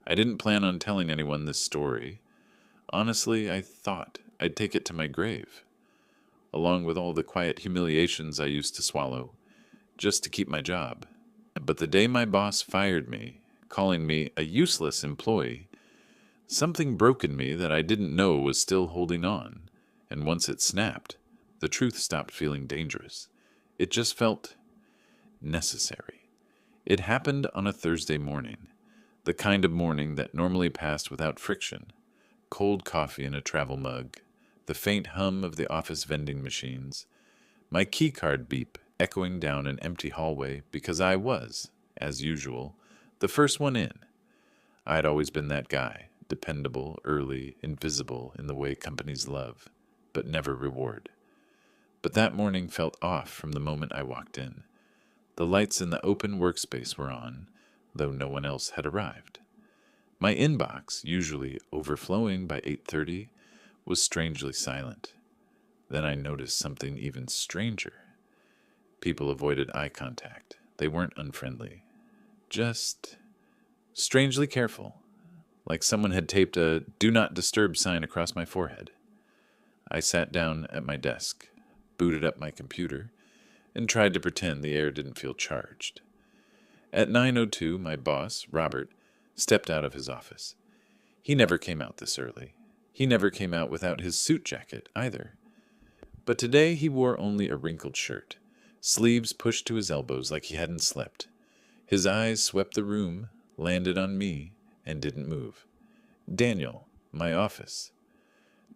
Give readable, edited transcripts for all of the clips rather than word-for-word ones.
I didn't plan on telling anyone this story. Honestly, I thought I'd take it to my grave, along with all the quiet humiliations I used to swallow, just to keep my job. But the day my boss fired me, calling me a useless employee, something broke in me that I didn't know was still holding on, and once it snapped, the truth stopped feeling dangerous. It just felt necessary. It happened on a Thursday morning, the kind of morning that normally passed without friction. Cold coffee in a travel mug, the faint hum of the office vending machines, my keycard beep echoing down an empty hallway because I was, as usual, the first one in. I'd always been that guy, dependable, early, invisible in the way companies love, but never reward. But that morning felt off from the moment I walked in. The lights in the open workspace were on, though no one else had arrived. My inbox, usually overflowing by 8:30, was strangely silent. Then I noticed something even stranger. People avoided eye contact. They weren't unfriendly. Just strangely careful, like someone had taped a "Do Not Disturb" sign across my forehead. I sat down at my desk, booted up my computer, and tried to pretend the air didn't feel charged. At 9:02, my boss, Robert, stepped out of his office. He never came out this early. He never came out without his suit jacket, either. But today he wore only a wrinkled shirt, sleeves pushed to his elbows like he hadn't slept. His eyes swept the room, landed on me, and didn't move. Daniel, my office.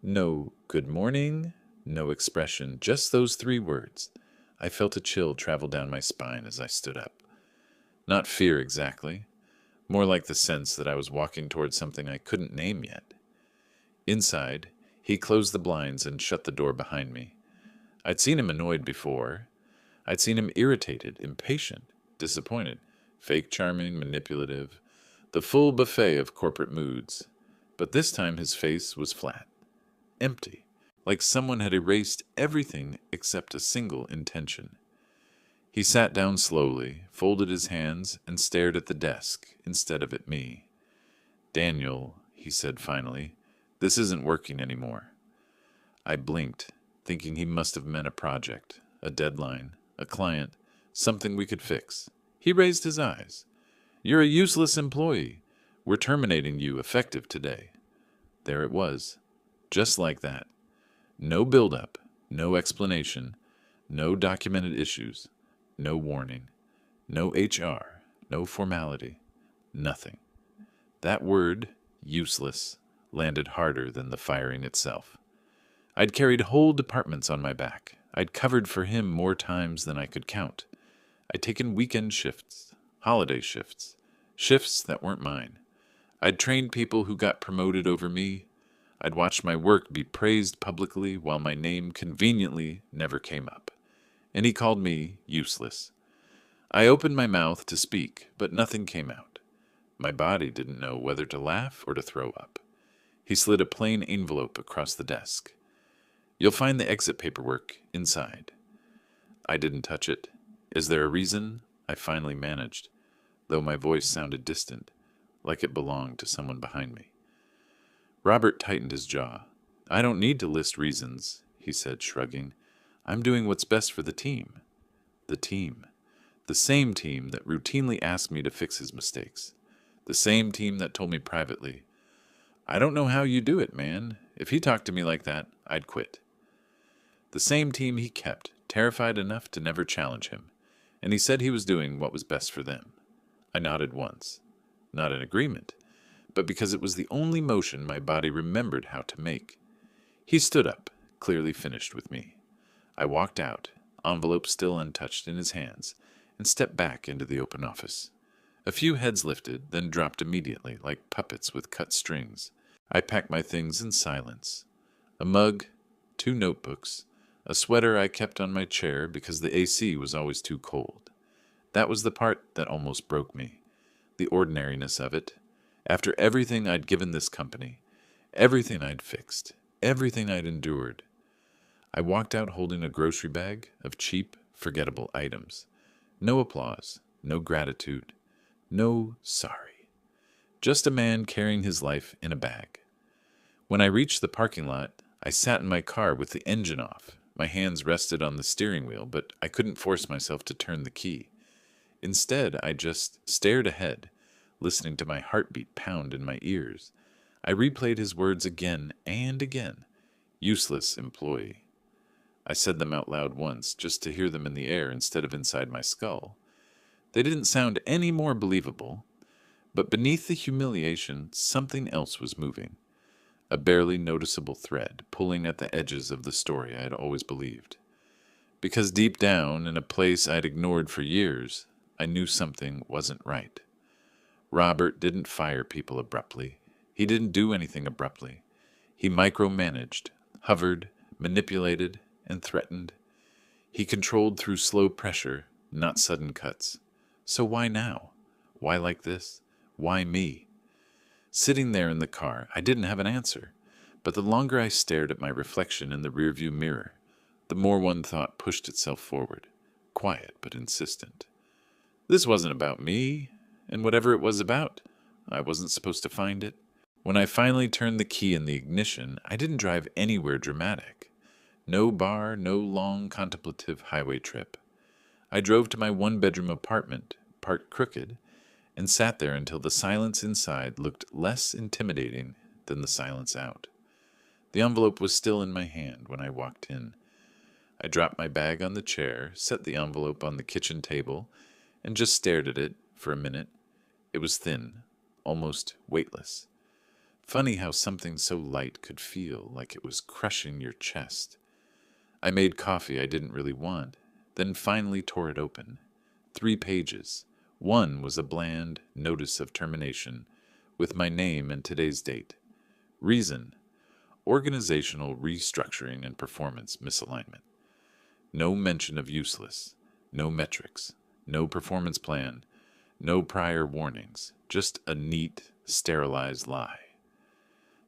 No good morning, no expression, just those 3 words. I felt a chill travel down my spine as I stood up. Not fear exactly, more like the sense that I was walking towards something I couldn't name yet. Inside, he closed the blinds and shut the door behind me. I'd seen him annoyed before. I'd seen him irritated, impatient, disappointed, fake charming, manipulative, the full buffet of corporate moods. But this time his face was flat, empty, like someone had erased everything except a single intention. He sat down slowly, folded his hands, and stared at the desk instead of at me. "Daniel," he said finally, "this isn't working anymore." I blinked, thinking he must have meant a project, a deadline, a client, something we could fix. He raised his eyes. "You're a useless employee. We're terminating you effective today." There it was, just like that. No build-up, no explanation, no documented issues, no warning, no HR, no formality, nothing. That word, useless, landed harder than the firing itself. I'd carried whole departments on my back. I'd covered for him more times than I could count. I'd taken weekend shifts, holiday shifts, shifts that weren't mine. I'd trained people who got promoted over me. I'd watched my work be praised publicly while my name conveniently never came up. And he called me useless. I opened my mouth to speak, but nothing came out. My body didn't know whether to laugh or to throw up. He slid a plain envelope across the desk. "You'll find the exit paperwork inside." I didn't touch it. "Is there a reason?" I finally managed, though my voice sounded distant, like it belonged to someone behind me. Robert tightened his jaw. "I don't need to list reasons," he said, shrugging. "I'm doing what's best for the team." The team. The same team that routinely asked me to fix his mistakes. The same team that told me privately, "I don't know how you do it, man. If he talked to me like that, I'd quit." The same team he kept, terrified enough to never challenge him. And he said he was doing what was best for them. I nodded once. Not in agreement, but because it was the only motion my body remembered how to make. He stood up, clearly finished with me. I walked out, envelope still untouched in his hands, and stepped back into the open office. A few heads lifted, then dropped immediately, like puppets with cut strings. I packed my things in silence. A mug, 2 notebooks, a sweater I kept on my chair because the AC was always too cold. That was the part that almost broke me. The ordinariness of it. After everything I'd given this company, everything I'd fixed, everything I'd endured. I walked out holding a grocery bag of cheap, forgettable items. No applause, no gratitude, no sorry. Just a man carrying his life in a bag. When I reached the parking lot, I sat in my car with the engine off. My hands rested on the steering wheel, but I couldn't force myself to turn the key. Instead, I just stared ahead, listening to my heartbeat pound in my ears. I replayed his words again and again. Useless employee. I said them out loud once, just to hear them in the air instead of inside my skull. They didn't sound any more believable, but beneath the humiliation, something else was moving. A barely noticeable thread, pulling at the edges of the story I had always believed. Because deep down, in a place I'd ignored for years, I knew something wasn't right. Robert didn't fire people abruptly. He didn't do anything abruptly. He micromanaged, hovered, manipulated, and threatened. He controlled through slow pressure, not sudden cuts. So why now? Why like this? Why me? Sitting there in the car, I didn't have an answer. But the longer I stared at my reflection in the rearview mirror, the more one thought pushed itself forward, quiet but insistent. This wasn't about me, and whatever it was about, I wasn't supposed to find it. When I finally turned the key in the ignition, I didn't drive anywhere dramatic. No bar, no long contemplative highway trip. I drove to my one-bedroom apartment, parked crooked, and sat there until the silence inside looked less intimidating than the silence out. The envelope was still in my hand when I walked in. I dropped my bag on the chair, set the envelope on the kitchen table, and just stared at it for a minute. It was thin, almost weightless. Funny how something so light could feel like it was crushing your chest. I made coffee I didn't really want, then finally tore it open. 3 pages. One was a bland notice of termination, with my name and today's date. Reason: organizational restructuring and performance misalignment. No mention of useless, no metrics, no performance plan, no prior warnings, just a neat, sterilized lie.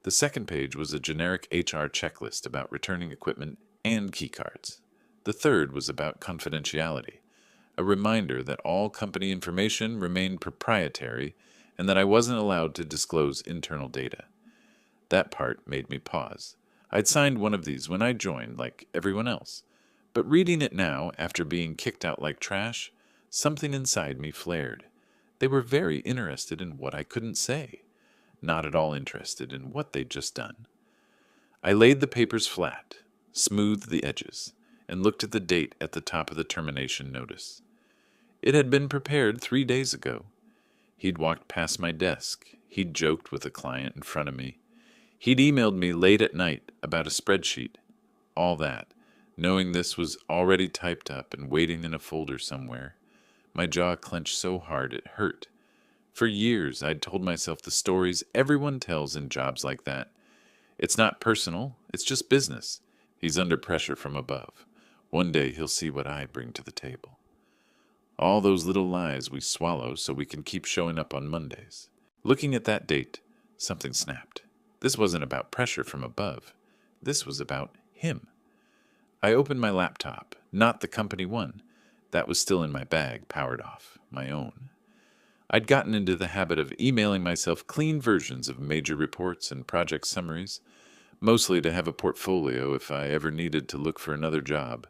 The second page was a generic HR checklist about returning equipment and keycards. The third was about confidentiality, a reminder that all company information remained proprietary and that I wasn't allowed to disclose internal data. That part made me pause. I'd signed one of these when I joined, like everyone else. But reading it now, after being kicked out like trash, something inside me flared. They were very interested in what I couldn't say, not at all interested in what they'd just done. I laid the papers flat, smoothed the edges, and looked at the date at the top of the termination notice. It had been prepared 3 days ago. He'd walked past my desk. He'd joked with a client in front of me. He'd emailed me late at night about a spreadsheet. All that, knowing this was already typed up and waiting in a folder somewhere. My jaw clenched so hard it hurt. For years, I'd told myself the stories everyone tells in jobs like that. It's not personal, it's just business. He's under pressure from above. One day he'll see what I bring to the table. All those little lies we swallow so we can keep showing up on Mondays. Looking at that date, something snapped. This wasn't about pressure from above. This was about him. I opened my laptop, not the company one. That was still in my bag, powered off, my own. I'd gotten into the habit of emailing myself clean versions of major reports and project summaries, mostly to have a portfolio if I ever needed to look for another job.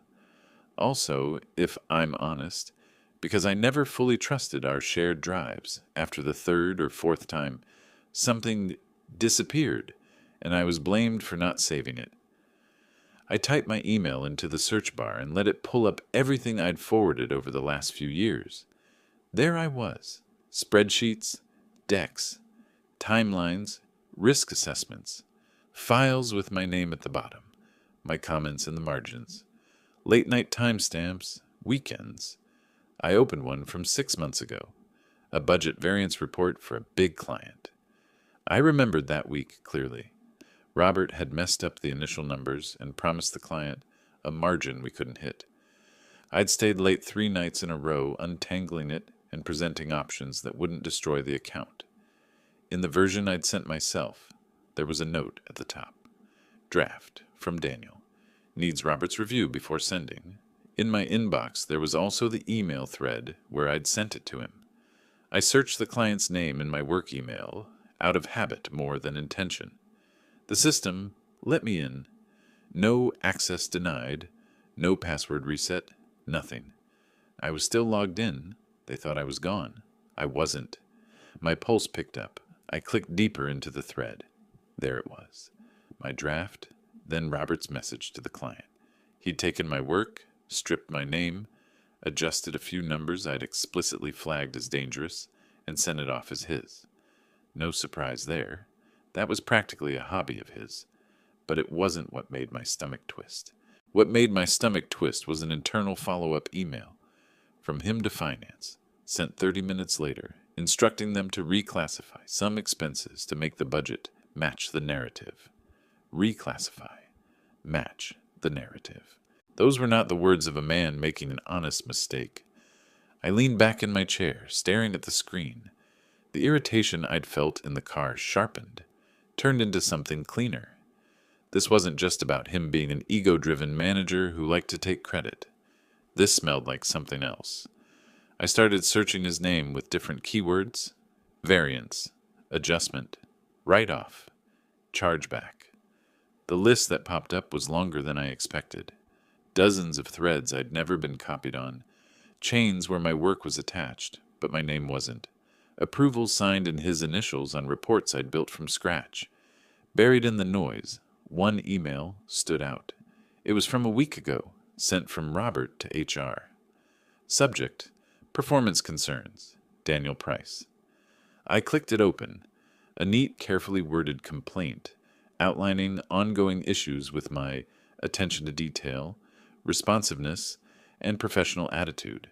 Also, if I'm honest, because I never fully trusted our shared drives. After the 3rd or 4th time, something disappeared, and I was blamed for not saving it. I typed my email into the search bar and let it pull up everything I'd forwarded over the last few years. There I was. Spreadsheets, decks, timelines, risk assessments, files with my name at the bottom, my comments in the margins, late-night timestamps, weekends. I opened one from 6 months ago, a budget variance report for a big client. I remembered that week clearly. Robert had messed up the initial numbers and promised the client a margin we couldn't hit. I'd stayed late 3 nights in a row untangling it and presenting options that wouldn't destroy the account. In the version I'd sent myself, there was a note at the top. Draft, from Daniel. Needs Robert's review before sending. In my inbox, there was also the email thread where I'd sent it to him. I searched the client's name in my work email, out of habit more than intention. The system let me in. No access denied, no password reset, nothing. I was still logged in. They thought I was gone. I wasn't. My pulse picked up. I clicked deeper into the thread. There it was. My draft, then Robert's message to the client. He'd taken my work, stripped my name, adjusted a few numbers I'd explicitly flagged as dangerous, and sent it off as his. No surprise there. That was practically a hobby of his. But it wasn't what made my stomach twist. What made my stomach twist was an internal follow-up email from him to finance, sent 30 minutes later, instructing them to reclassify some expenses to make the budget match the narrative. Reclassify. Match the narrative. Those were not the words of a man making an honest mistake. I leaned back in my chair, staring at the screen. The irritation I'd felt in the car sharpened, turned into something cleaner. This wasn't just about him being an ego-driven manager who liked to take credit. This smelled like something else. I started searching his name with different keywords: variance, adjustment, write-off, chargeback. The list that popped up was longer than I expected. Dozens of threads I'd never been copied on. Chains where my work was attached, but my name wasn't. Approvals signed in his initials on reports I'd built from scratch. Buried in the noise, one email stood out. It was from a week ago, sent from Robert to HR. Subject: Performance Concerns, Daniel Price. I clicked it open. A neat, carefully worded complaint, outlining ongoing issues with my attention to detail, responsiveness, and professional attitude.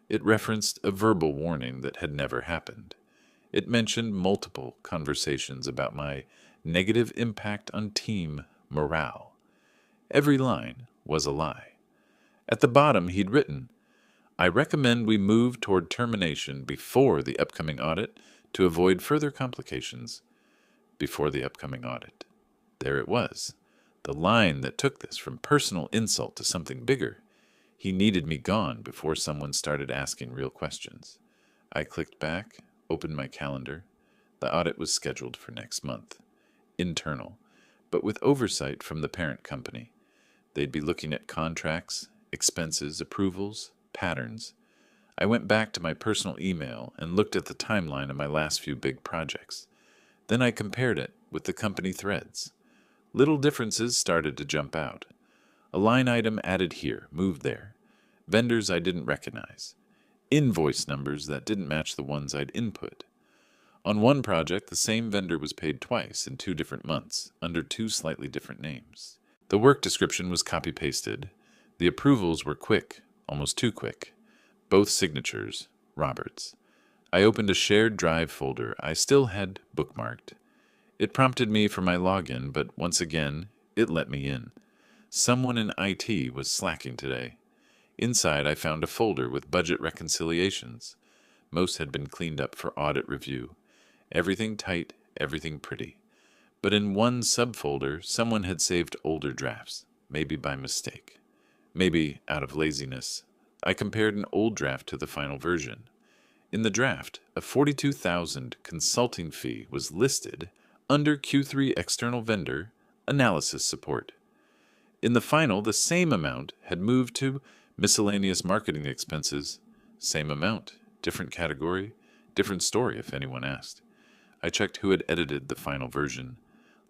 It referenced a verbal warning that had never happened. It mentioned multiple conversations about my negative impact on team morale. Every line was a lie. At the bottom, he'd written, "I recommend we move toward termination before the upcoming audit to avoid further complications." Before the upcoming audit. There it was. The line that took this from personal insult to something bigger. He needed me gone before someone started asking real questions. I clicked back, opened my calendar. The audit was scheduled for next month. Internal, but with oversight from the parent company. They'd be looking at contracts, expenses, approvals, patterns. I went back to my personal email and looked at the timeline of my last few big projects. Then I compared it with the company threads. Little differences started to jump out. A line item added here, moved there. Vendors I didn't recognize. Invoice numbers that didn't match the ones I'd input. On one project, the same vendor was paid twice in 2 different months, under 2 slightly different names. The work description was copy-pasted. The approvals were quick, almost too quick. Both signatures, Robert's. I opened a shared drive folder I still had bookmarked. It prompted me for my login, but once again, it let me in. Someone in IT was slacking today. Inside, I found a folder with budget reconciliations. Most had been cleaned up for audit review. Everything tight, everything pretty. But in one subfolder, someone had saved older drafts, maybe by mistake. Maybe out of laziness. I compared an old draft to the final version. In the draft, a $42,000 consulting fee was listed under Q3 external vendor analysis support. In the final, the same amount had moved to miscellaneous marketing expenses. Same amount, different category, different story if anyone asked. I checked who had edited the final version.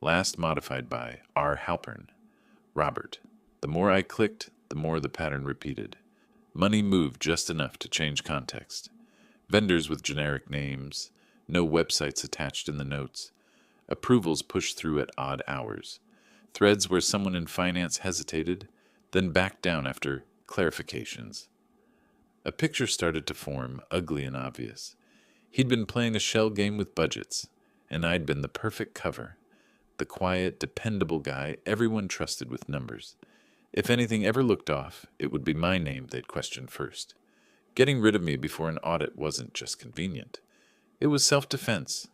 Last modified by R. Halpern. Robert. The more I clicked, the more the pattern repeated. Money moved just enough to change context. Vendors with generic names, no websites attached in the notes. Approvals pushed through at odd hours. Threads where someone in finance hesitated, then backed down after clarifications. A picture started to form, ugly and obvious. He'd been playing a shell game with budgets, and I'd been the perfect cover. The quiet, dependable guy everyone trusted with numbers. If anything ever looked off, it would be my name they'd question first. Getting rid of me before an audit wasn't just convenient. It was self-defense.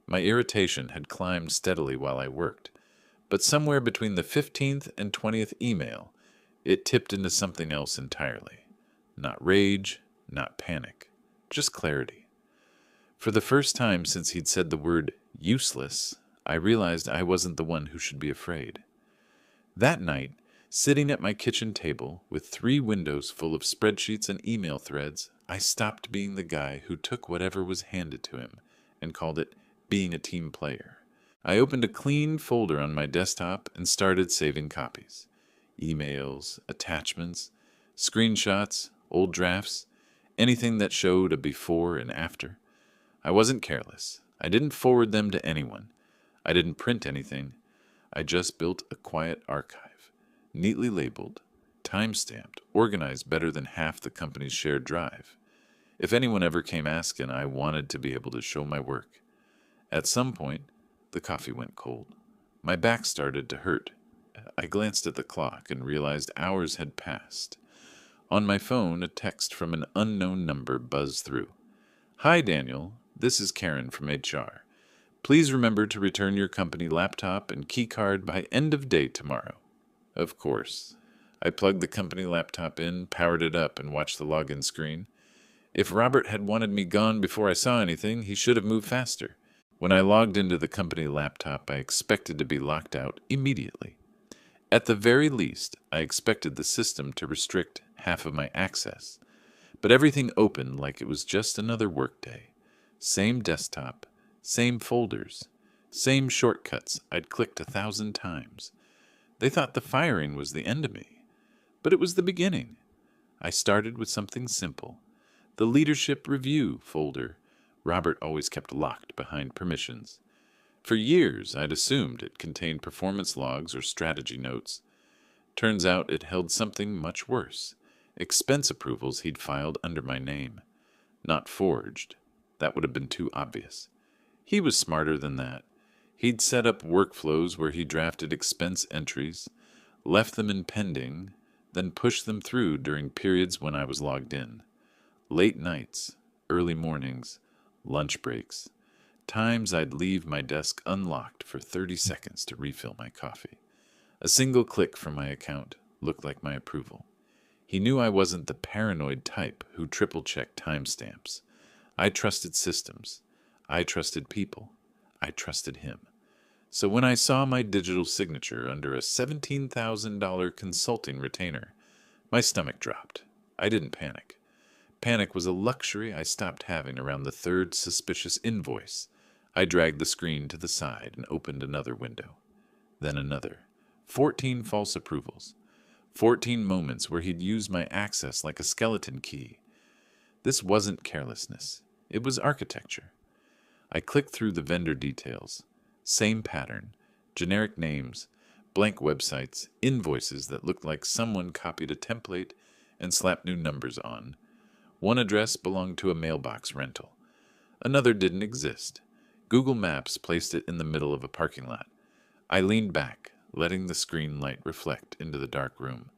My irritation had climbed steadily while I worked, but somewhere between the 15th and 20th email, it tipped into something else entirely. Not rage, not panic, just clarity. For the first time since he'd said the word useless, I realized I wasn't the one who should be afraid. That night, sitting at my kitchen table with 3 windows full of spreadsheets and email threads, I stopped being the guy who took whatever was handed to him and called it being a team player. I opened a clean folder on my desktop and started saving copies. Emails, attachments, screenshots, old drafts, anything that showed a before and after. I wasn't careless. I didn't forward them to anyone. I didn't print anything. I just built a quiet archive, neatly labeled, time-stamped, organized better than half the company's shared drive. If anyone ever came asking, I wanted to be able to show my work. At some point, the coffee went cold. My back started to hurt. I glanced at the clock and realized hours had passed. On my phone, a text from an unknown number buzzed through. "Hi, Daniel. This is Karen from HR. Please remember to return your company laptop and keycard by end of day tomorrow." Of course. I plugged the company laptop in, powered it up, and watched the login screen. If Robert had wanted me gone before I saw anything, he should have moved faster. When I logged into the company laptop, I expected to be locked out immediately. At the very least, I expected the system to restrict half of my access. But everything opened like it was just another workday. Same desktop, same folders, same shortcuts I'd clicked 1,000 times. They thought the firing was the end of me. But it was the beginning. I started with something simple. The leadership review folder Robert always kept locked behind permissions. For years, I'd assumed it contained performance logs or strategy notes. Turns out it held something much worse. Expense approvals he'd filed under my name. Not forged. That would have been too obvious. He was smarter than that. He'd set up workflows where he drafted expense entries, left them in pending, then pushed them through during periods when I was logged in. Late nights, early mornings, lunch breaks, times I'd leave my desk unlocked for 30 seconds to refill my coffee. A single click from my account looked like my approval. He knew I wasn't the paranoid type who triple-checked timestamps. I trusted systems. I trusted people. I trusted him. So when I saw my digital signature under a $17,000 consulting retainer, my stomach dropped. I didn't panic. Panic was a luxury I stopped having around the 3rd suspicious invoice. I dragged the screen to the side and opened another window. Then another. 14 false approvals. 14 moments where he'd used my access like a skeleton key. This wasn't carelessness. It was architecture. I clicked through the vendor details. Same pattern. Generic names, blank websites, invoices that looked like someone copied a template and slapped new numbers on. One address belonged to a mailbox rental. Another didn't exist. Google Maps placed it in the middle of a parking lot. I leaned back, letting the screen light reflect into the dark room.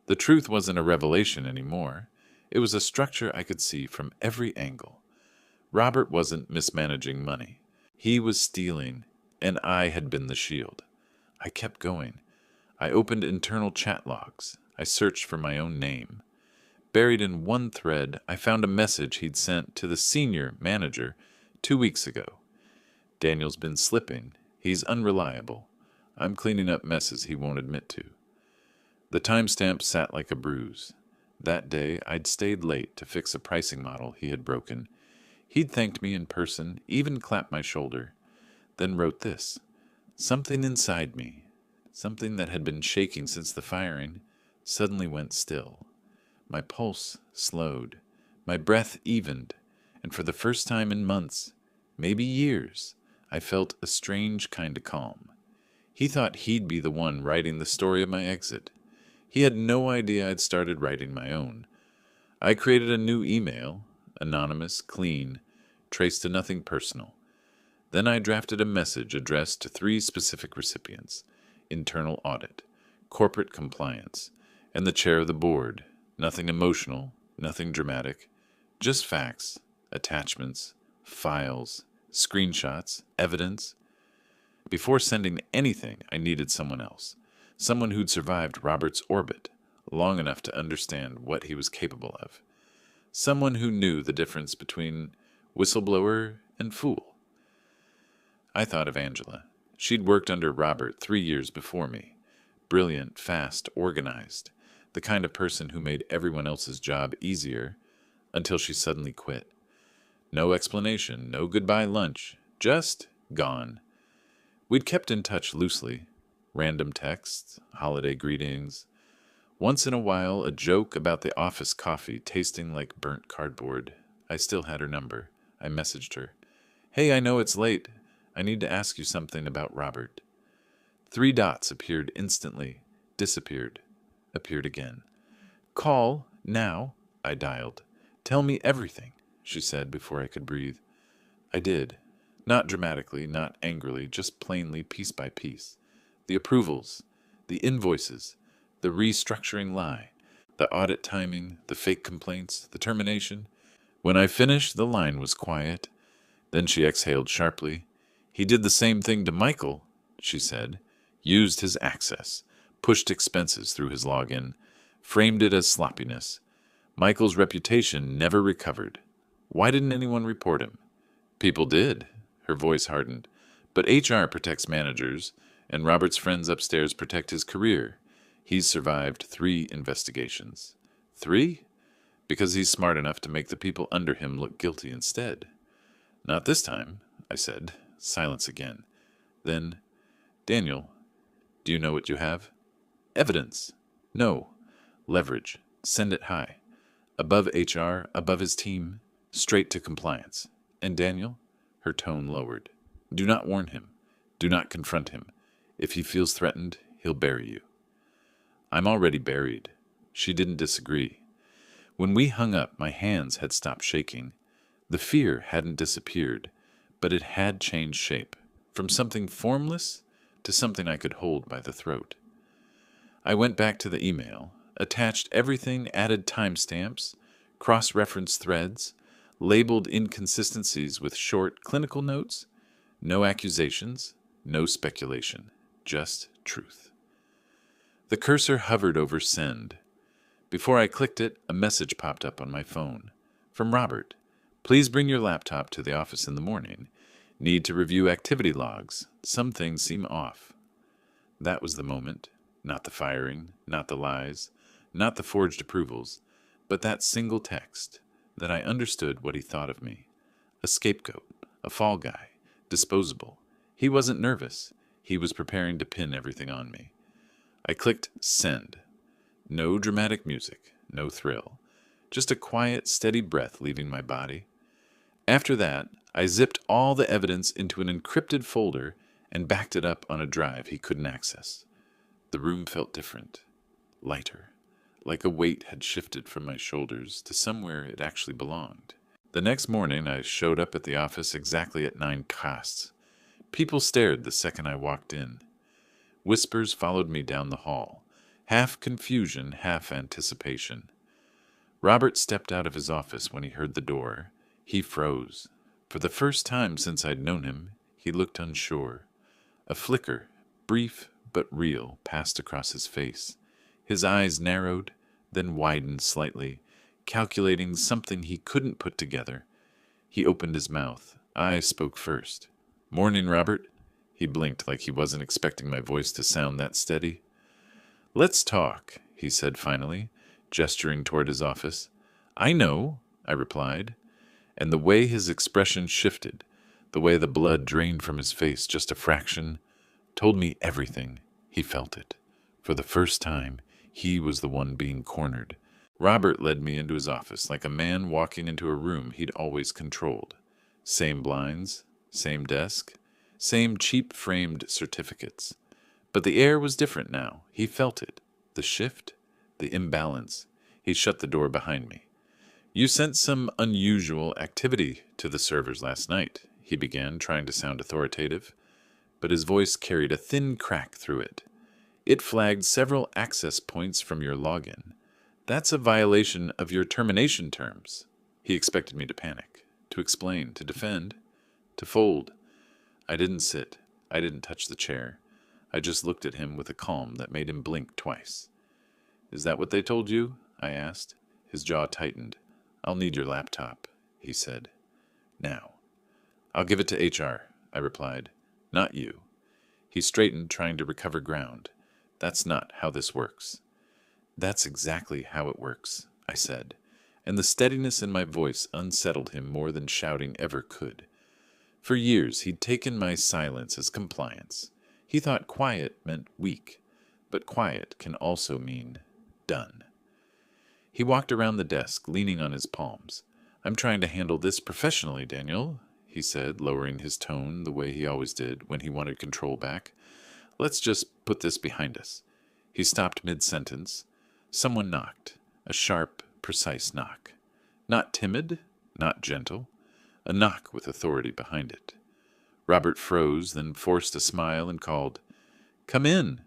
The truth wasn't a revelation anymore. It was a structure I could see from every angle. Robert wasn't mismanaging money. He was stealing, and I had been the shield. I kept going. I opened internal chat logs. I searched for my own name. Buried in one thread, I found a message he'd sent to the senior manager 2 weeks ago. "Daniel's been slipping. He's unreliable. I'm cleaning up messes he won't admit to." The timestamp sat like a bruise. That day, I'd stayed late to fix a pricing model he had broken. He'd thanked me in person, even clapped my shoulder, then wrote this. Something inside me, something that had been shaking since the firing, suddenly went still. My pulse slowed, my breath evened, and for the first time in months, maybe years, I felt a strange kind of calm. He thought he'd be the one writing the story of my exit. He had no idea I'd started writing my own. I created a new email, anonymous, clean, traced to nothing personal. Then I drafted a message addressed to 3 specific recipients: internal audit, corporate compliance, and the chair of the board. Nothing emotional, nothing dramatic, just facts, attachments, files, screenshots, evidence. Before sending anything, I needed someone else, someone who'd survived Robert's orbit long enough to understand what he was capable of, someone who knew the difference between whistleblower and fool. I thought of Angela. She'd worked under Robert 3 years before me. Brilliant, fast, organized. The kind of person who made everyone else's job easier until she suddenly quit. No explanation, no goodbye lunch, just gone. We'd kept in touch loosely. Random texts, holiday greetings. Once in a while, a joke about the office coffee tasting like burnt cardboard. I still had her number. I messaged her. Hey, I know it's late. I need to ask you something about Robert. 3 dots appeared instantly, disappeared, appeared again. Call, now, I dialed. Tell me everything, she said before I could breathe. I did. Not dramatically, not angrily, just plainly, piece by piece. The approvals, the invoices, the restructuring lie, the audit timing, the fake complaints, the termination. When I finished, the line was quiet. Then she exhaled sharply. He did the same thing to Michael, she said. Used his access, pushed expenses through his login, framed it as sloppiness. Michael's reputation never recovered. Why didn't anyone report him? People did. Her voice hardened. But HR protects managers, and Robert's friends upstairs protect his career. He's survived 3 investigations. 3? Because he's smart enough to make the people under him look guilty instead. Not this time, I said. Silence again. Then, Daniel, do you know what you have? Evidence. No. Leverage. Send it high. Above HR, above his team, straight to compliance. And Daniel? Her tone lowered. Do not warn him. Do not confront him. If he feels threatened, he'll bury you. I'm already buried. She didn't disagree. When we hung up, my hands had stopped shaking. The fear hadn't disappeared, but it had changed shape, from something formless to something I could hold by the throat. I went back to the email, attached everything, added timestamps, cross-referenced threads, labeled inconsistencies with short clinical notes, no accusations, no speculation, just truth. The cursor hovered over send. Before I clicked it, a message popped up on my phone. From Robert. Please bring your laptop to the office in the morning. Need to review activity logs. Some things seem off. That was the moment. Not the firing, not the lies, not the forged approvals, but that single text, that I understood what he thought of me. A scapegoat, a fall guy, disposable. He wasn't nervous. He was preparing to pin everything on me. I clicked send. No dramatic music, no thrill. Just a quiet, steady breath leaving my body. After that, I zipped all the evidence into an encrypted folder and backed it up on a drive he couldn't access. The room felt different, lighter, like a weight had shifted from my shoulders to somewhere it actually belonged. The next morning, I showed up at the office exactly at 9 casts. People stared the second I walked in. Whispers followed me down the hall, half confusion, half anticipation. Robert stepped out of his office when he heard the door. He froze. For the first time since I'd known him, he looked unsure. A flicker, brief but real, passed across his face. His eyes narrowed, then widened slightly, calculating something he couldn't put together. He opened his mouth. I spoke first. Morning, Robert. He blinked like he wasn't expecting my voice to sound that steady. Let's talk, he said finally, gesturing toward his office. I know, I replied, and the way his expression shifted, the way the blood drained from his face just a fraction, told me everything. He felt it. For the first time, he was the one being cornered. Robert led me into his office like a man walking into a room he'd always controlled. Same blinds, same desk, same cheap-framed certificates. But the air was different now. He felt it. The shift, the imbalance. He shut the door behind me. You sent some unusual activity to the servers last night, he began, trying to sound authoritative. But his voice carried a thin crack through it. It flagged several access points from your login. That's a violation of your termination terms. He expected me to panic, to explain, to defend, to fold. I didn't sit. I didn't touch the chair. I just looked at him with a calm that made him blink twice. Is that what they told you? I asked. His jaw tightened. I'll need your laptop, he said. Now. I'll give it to HR, I replied. not you." He straightened, trying to recover ground. "That's not how this works." "That's exactly how it works," I said, and the steadiness in my voice unsettled him more than shouting ever could. For years he'd taken my silence as compliance. He thought quiet meant weak, but quiet can also mean done. He walked around the desk, leaning on his palms. "I'm trying to handle this professionally, Daniel," he said, lowering his tone the way he always did when he wanted control back. "Let's just put this behind us." He stopped mid-sentence. Someone knocked, a sharp, precise knock. Not timid, not gentle, a knock with authority behind it. Robert froze, then forced a smile and called, "Come in."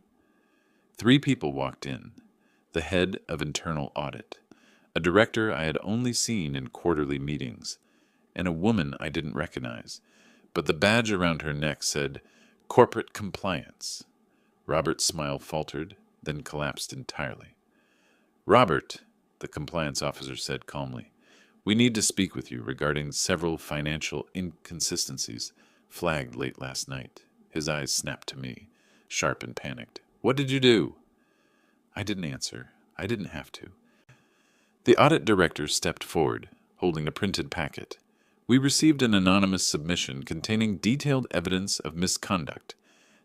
3 people walked in. The head of internal audit, a director I had only seen in quarterly meetings, and a woman I didn't recognize, but the badge around her neck said, "Corporate Compliance." Robert's smile faltered, then collapsed entirely. "Robert," the compliance officer said calmly, "we need to speak with you regarding several financial inconsistencies flagged late last night." His eyes snapped to me, sharp and panicked. "What did you do?" I didn't answer. I didn't have to. The audit director stepped forward, holding a printed packet. "We received an anonymous submission containing detailed evidence of misconduct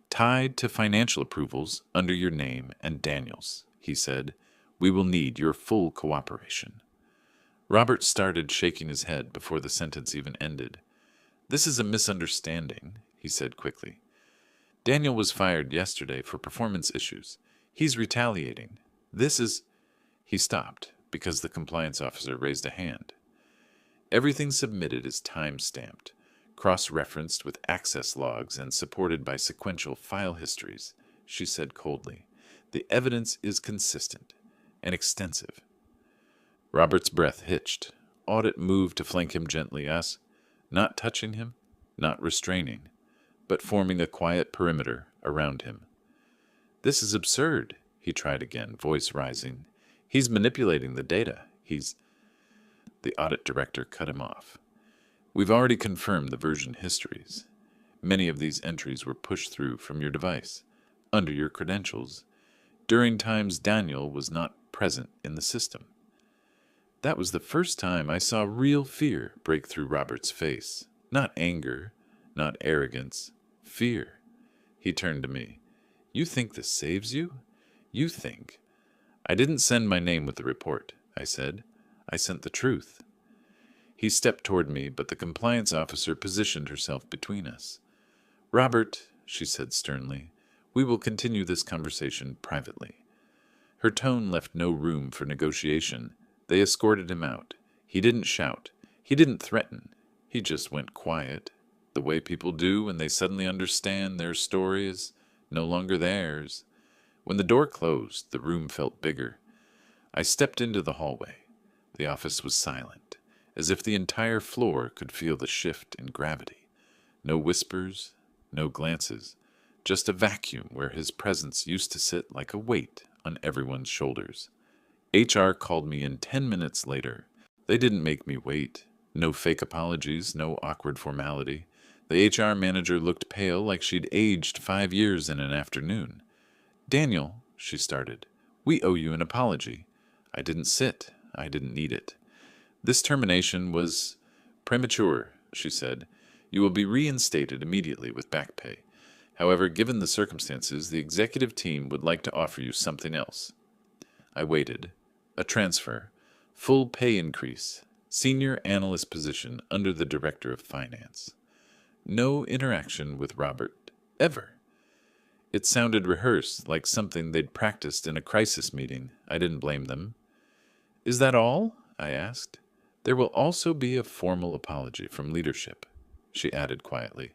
tied to financial approvals under your name and Daniel's," he said. "We will need your full cooperation." Robert started shaking his head before the sentence even ended. "This is a misunderstanding," he said quickly. "Daniel was fired yesterday for performance issues. He's retaliating. This is—" He stopped because the compliance officer raised a hand. "Everything submitted is time-stamped, cross-referenced with access logs and supported by sequential file histories," she said coldly. "The evidence is consistent and extensive." Robert's breath hitched. Audit moved to flank him gently, us not touching him, not restraining, but forming a quiet perimeter around him. "This is absurd," he tried again, voice rising. "He's manipulating the data. The audit director cut him off. "We've already confirmed the version histories. Many of these entries were pushed through from your device, under your credentials, during times Daniel was not present in the system." That was the first time I saw real fear break through Robert's face. Not anger, not arrogance, fear. He turned to me. "You think this saves you? You think—" "I didn't send my name with the report," I said. "I sent the truth." He stepped toward me, but the compliance officer positioned herself between us. "Robert," she said sternly, "we will continue this conversation privately." Her tone left no room for negotiation. They escorted him out. He didn't shout. He didn't threaten. He just went quiet, the way people do when they suddenly understand their story is no longer theirs. When the door closed, the room felt bigger. I stepped into the hallway. The office was silent, as if the entire floor could feel the shift in gravity. No whispers, no glances, just a vacuum where his presence used to sit like a weight on everyone's shoulders. HR called me in 10 minutes later. They didn't make me wait. No fake apologies, no awkward formality. The HR manager looked pale, like she'd aged 5 years in an afternoon. "Daniel," she started, "we owe you an apology." I didn't sit. I didn't need it. "This termination was premature," she said. "You will be reinstated immediately with back pay. However, given the circumstances, the executive team would like to offer you something else." I waited. A transfer. Full pay increase. Senior analyst position under the director of finance. No interaction with Robert. Ever. It sounded rehearsed, like something they'd practiced in a crisis meeting. I didn't blame them. "Is that all?" I asked. "There will also be a formal apology from leadership," she added quietly,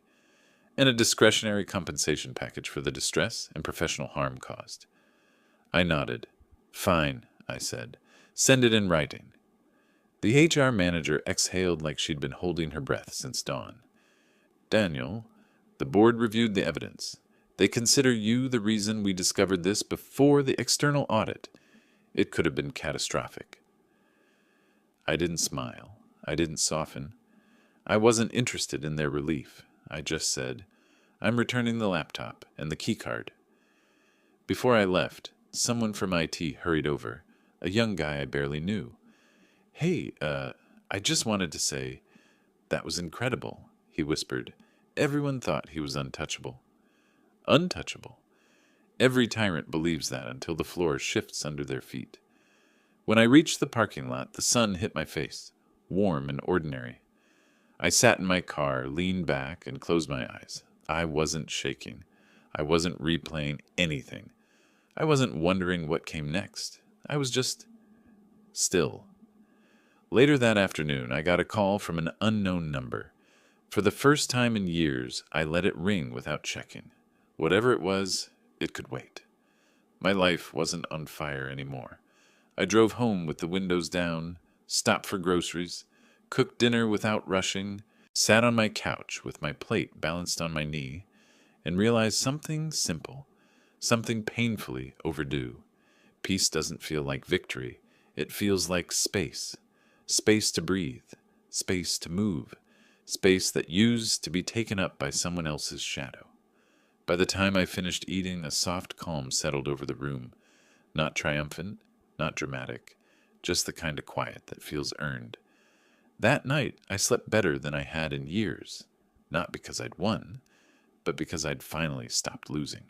"and a discretionary compensation package for the distress and professional harm caused." I nodded. "Fine," I said. "Send it in writing." The HR manager exhaled like she'd been holding her breath since dawn. "Daniel, the board reviewed the evidence. They consider you the reason we discovered this before the external audit. It could have been catastrophic." I didn't smile. I didn't soften. I wasn't interested in their relief. I just said, I'm returning the laptop and the keycard. Before I left, someone from IT hurried over, a young guy I barely knew. Hey, I just wanted to say, that was incredible, he whispered. Everyone thought he was untouchable. Untouchable? Every tyrant believes that until the floor shifts under their feet. When I reached the parking lot, the sun hit my face, warm and ordinary. I sat in my car, leaned back, and closed my eyes. I wasn't shaking. I wasn't replaying anything. I wasn't wondering what came next. I was just still. Later that afternoon, I got a call from an unknown number. For the first time in years, I let it ring without checking. Whatever it was, it could wait. My life wasn't on fire anymore. I drove home with the windows down, stopped for groceries, cooked dinner without rushing, sat on my couch with my plate balanced on my knee, and realized something simple, something painfully overdue. Peace doesn't feel like victory. It feels like space. Space to breathe. Space to move. Space that used to be taken up by someone else's shadow. By the time I finished eating, a soft calm settled over the room. Not triumphant, not dramatic, just the kind of quiet that feels earned. That night, I slept better than I had in years. Not because I'd won, but because I'd finally stopped losing.